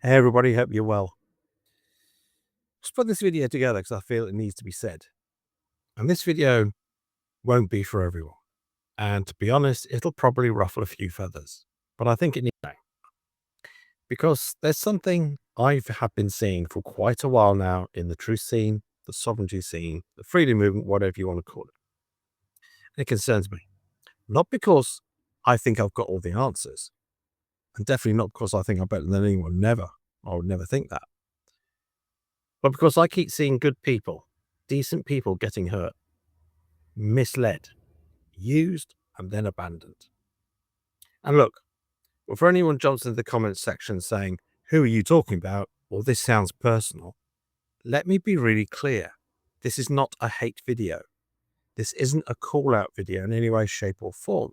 Hey everybody, hope you're well. Just put this video together because I feel it needs to be said. And this video won't be for everyone. And to be honest, it'll probably ruffle a few feathers. But I think it needs to, because there's something I have been seeing for quite a while now in the truth scene, the sovereignty scene, the freedom movement, whatever you want to call it. And it concerns me. Not because I think I've got all the answers, and definitely not because I think I'm better than anyone, never. I would never think that. But because I keep seeing good people, decent people getting hurt, misled, used, and then abandoned. And look, before anyone jumps into the comments section saying, "Who are you talking about?" or "This sounds personal," let me be really clear. This is not a hate video. This isn't a call out video in any way, shape, or form.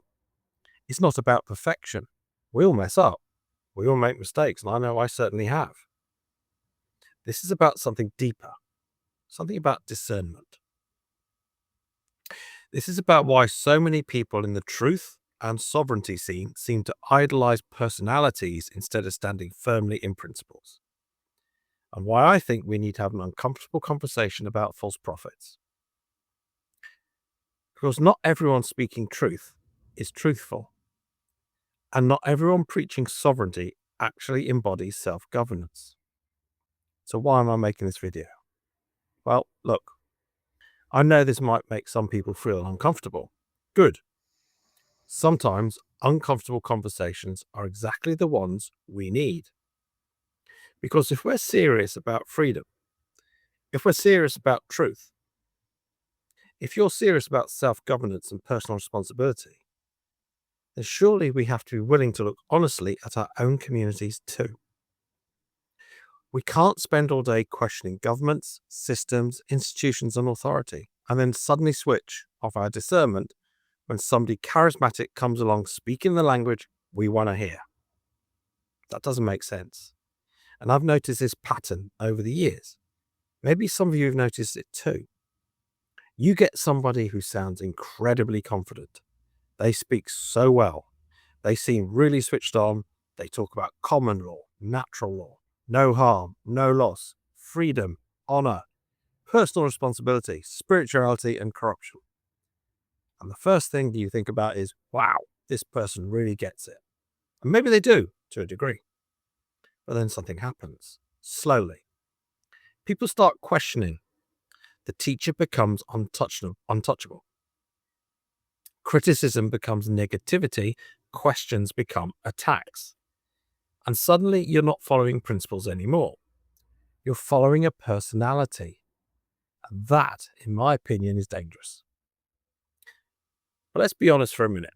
It's not about perfection. We all mess up. We all make mistakes, and I know I certainly have. This is about something deeper, something about discernment. This is about why so many people in the truth and sovereignty scene seem to idolize personalities instead of standing firmly in principles. And why I think we need to have an uncomfortable conversation about false prophets. Because not everyone speaking truth is truthful. And not everyone preaching sovereignty actually embodies self-governance. So why am I making this video? Well, look, I know this might make some people feel uncomfortable. Good. Sometimes uncomfortable conversations are exactly the ones we need. Because if we're serious about freedom, if we're serious about truth, if you're serious about self-governance and personal responsibility, then surely we have to be willing to look honestly at our own communities too. We can't spend all day questioning governments, systems, institutions, and authority, and then suddenly switch off our discernment when somebody charismatic comes along speaking the language we want to hear. That doesn't make sense. And I've noticed this pattern over the years. Maybe some of you have noticed it too. You get somebody who sounds incredibly confident. They speak so well. They seem really switched on. They talk about common law, natural law, no harm, no loss, freedom, honor, personal responsibility, spirituality, and corruption. And the first thing you think about is, wow, this person really gets it. And maybe they do to a degree. But then something happens slowly. People start questioning. The teacher becomes untouchable. Criticism becomes negativity. Questions become attacks. And suddenly you're not following principles anymore. You're following a personality. And that, in my opinion, is dangerous. But let's be honest for a minute.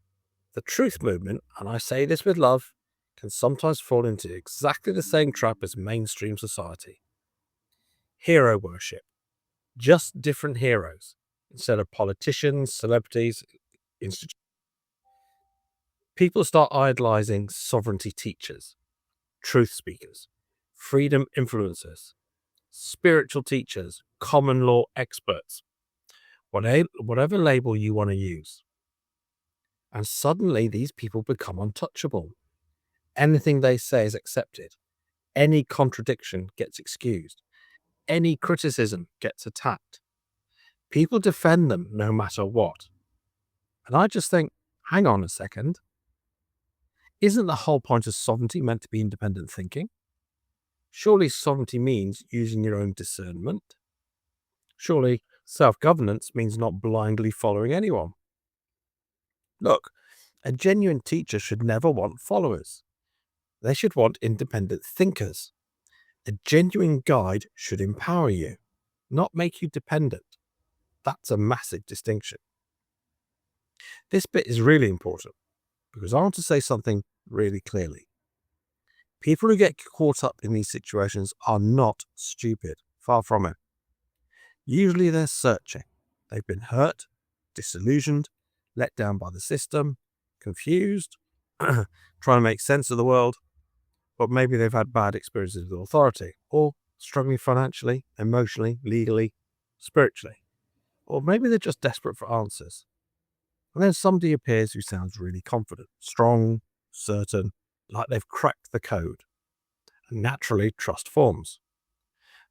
The truth movement, and I say this with love, can sometimes fall into exactly the same trap as mainstream society. Hero worship. Just different heroes instead of politicians, celebrities, institutions. People start idolizing sovereignty teachers, truth speakers, freedom influencers, spiritual teachers, common law experts, whatever label you want to use. And suddenly these people become untouchable. Anything they say is accepted. Any contradiction gets excused. Any criticism gets attacked. People defend them no matter what. And I just think, hang on a second. Isn't the whole point of sovereignty meant to be independent thinking? Surely sovereignty means using your own discernment. Surely self-governance means not blindly following anyone. Look, a genuine teacher should never want followers. They should want independent thinkers. A genuine guide should empower you, not make you dependent. That's a massive distinction. This bit is really important because I want to say something really clearly. People who get caught up in these situations are not stupid, far from it. Usually they're searching. They've been hurt, disillusioned, let down by the system, confused, trying to make sense of the world, but maybe they've had bad experiences with authority, or struggling financially, emotionally, legally, spiritually. Or maybe they're just desperate for answers. And then somebody appears who sounds really confident, strong, certain, like they've cracked the code. naturally trust forms.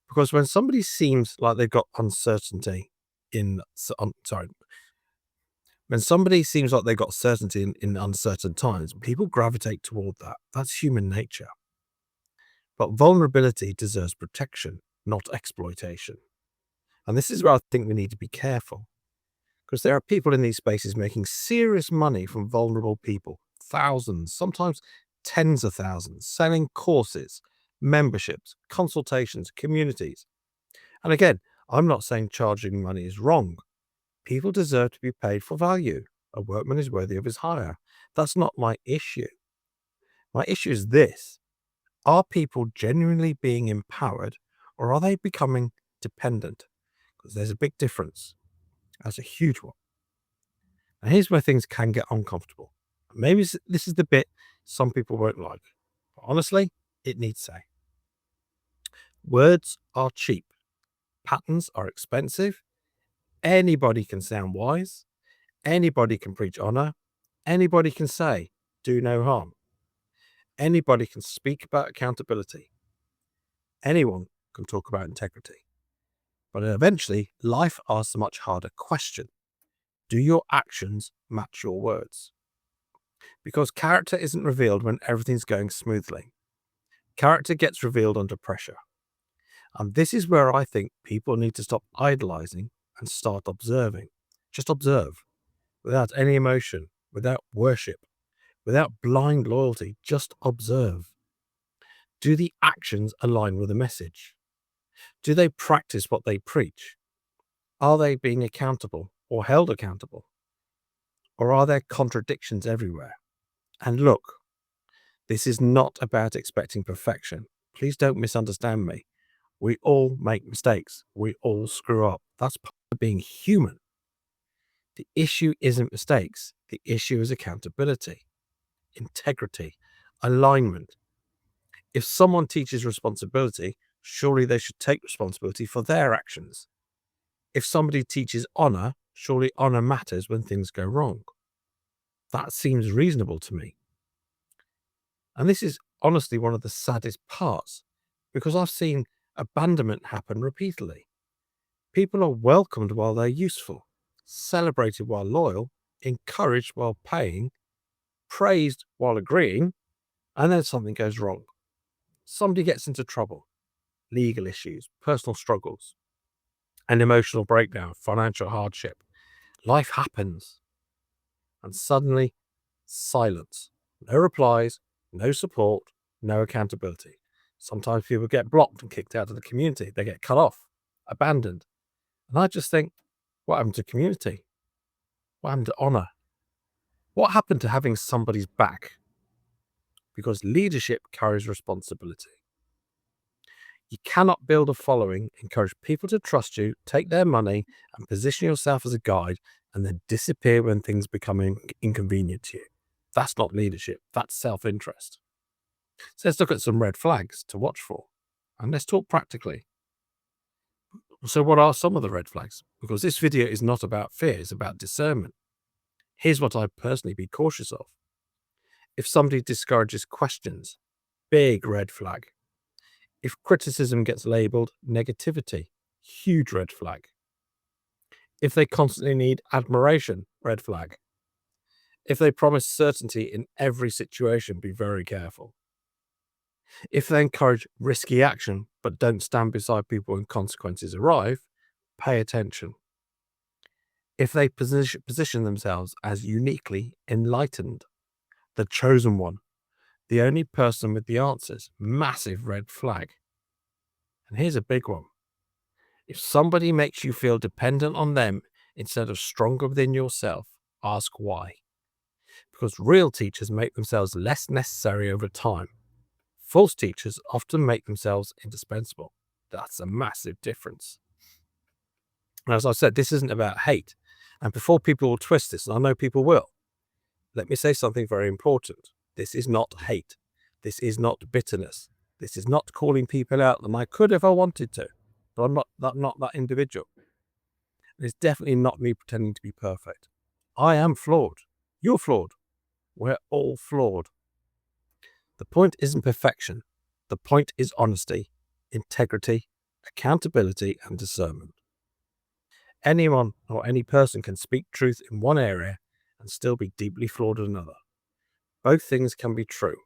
Because when somebody seems like they've got uncertainty in, when somebody seems like they've got certainty in uncertain times, people gravitate toward that. That's human nature. But vulnerability deserves protection, not exploitation. And this is where I think we need to be careful, because there are people in these spaces making serious money from vulnerable people, thousands, sometimes tens of thousands, selling courses, memberships, consultations, communities. And again, I'm not saying charging money is wrong. People deserve to be paid for value. A workman is worthy of his hire. That's not my issue. My issue is this: are people genuinely being empowered, or are they becoming dependent? Because there's a big difference. That's a huge one. And here's where things can get uncomfortable. Maybe this is the bit some people won't like. But honestly, it needs say. Words are cheap. Patterns are expensive. Anybody can sound wise. Anybody can preach honor. Anybody can say, do no harm. Anybody can speak about accountability. Anyone can talk about integrity. But eventually, life asks a much harder question. Do your actions match your words? Because character isn't revealed when everything's going smoothly. Character gets revealed under pressure. And this is where I think people need to stop idolizing and start observing. Just observe, without any emotion, without worship, without blind loyalty. Just observe. Do the actions align with the message? Do they practice what they preach? Are they being accountable or held accountable? Or are there contradictions everywhere? And look, this is not about expecting perfection. Please don't misunderstand me. We all make mistakes. We all screw up. That's part of being human. The issue isn't mistakes. The issue is accountability, integrity, alignment. If someone teaches responsibility, surely they should take responsibility for their actions. If somebody teaches honor, surely honor matters when things go wrong. That seems reasonable to me. And this is honestly one of the saddest parts, because I've seen abandonment happen repeatedly. People are welcomed while they're useful, celebrated while loyal, encouraged while paying, praised while agreeing, and then something goes wrong. Somebody gets into trouble, legal issues, personal struggles, an emotional breakdown, financial hardship. Life happens. And suddenly, silence. No replies, no support, no accountability. Sometimes people get blocked and kicked out of the community. They get cut off, abandoned. And I just think, what happened to community? What happened to honor? What happened to having somebody's back? Because leadership carries responsibility. You cannot build a following, encourage people to trust you, take their money, and position yourself as a guide, and then disappear when things become inconvenient to you. That's not leadership. That's self-interest. So let's look at some red flags to watch for. And let's talk practically. So what are some of the red flags? Because this video is not about fear, it's about discernment. Here's what I'd personally be cautious of. If somebody discourages questions, big red flag. If criticism gets labeled negativity, huge red flag. If they constantly need admiration, red flag. If they promise certainty in every situation, be very careful. If they encourage risky action but don't stand beside people when consequences arrive, pay attention. If they position themselves as uniquely enlightened, the chosen one, the only person with the answers, massive red flag. And here's a big one. If somebody makes you feel dependent on them instead of stronger within yourself, ask why. Because real teachers make themselves less necessary over time. False teachers often make themselves indispensable. That's a massive difference. And as I said, this isn't about hate. And before people will twist this, and I know people will, let me say something very important. This is not hate. This is not bitterness. This is not calling people out, and I could if I wanted to, but I'm not that individual. It's definitely not me pretending to be perfect. I am flawed. You're flawed. We're all flawed. The point isn't perfection. The point is honesty, integrity, accountability, and discernment. Anyone or any person can speak truth in one area and still be deeply flawed in another. Both things can be true.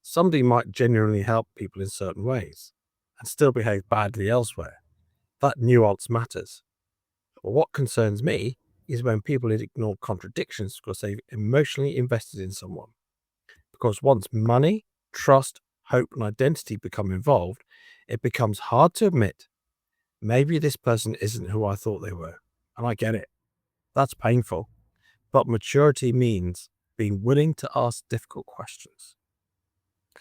Somebody might genuinely help people in certain ways and still behave badly elsewhere. That nuance matters. But what concerns me is when people ignore contradictions because they've emotionally invested in someone. Because once money, trust, hope, and identity become involved, it becomes hard to admit, maybe this person isn't who I thought they were. And I get it. That's painful. But maturity means being willing to ask difficult questions.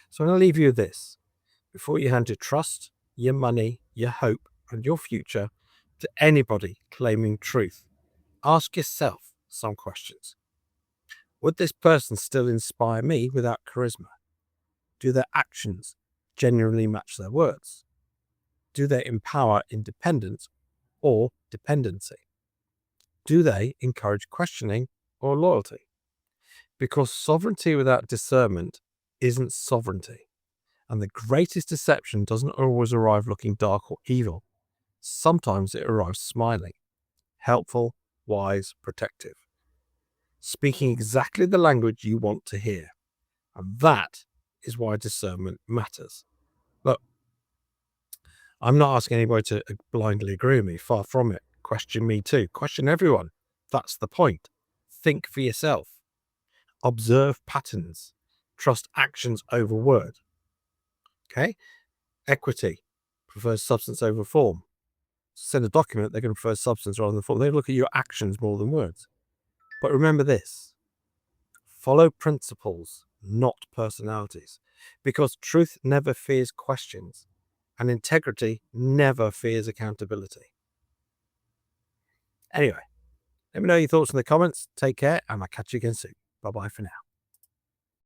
So I'm going to leave you with this. Before you hand your trust, your money, your hope, and your future to anybody claiming truth, ask yourself some questions. Would this person still inspire me without charisma? Do their actions genuinely match their words? Do they empower independence or dependency? Do they encourage questioning or loyalty? Because sovereignty without discernment isn't sovereignty. And the greatest deception doesn't always arrive looking dark or evil. Sometimes it arrives smiling, helpful, wise, protective, speaking exactly the language you want to hear. And that is why discernment matters. Look, I'm not asking anybody to blindly agree with me. Far from it. Question me too. Question everyone. That's the point. Think for yourself. Observe patterns. Trust actions over word. Okay? Equity prefers substance over form. Send a document, they're going to prefer substance rather than form. They look at your actions more than words. But remember this. Follow principles, not personalities. Because truth never fears questions. And integrity never fears accountability. Anyway, let me know your thoughts in the comments. Take care, and I'll catch you again soon. Bye-bye for now.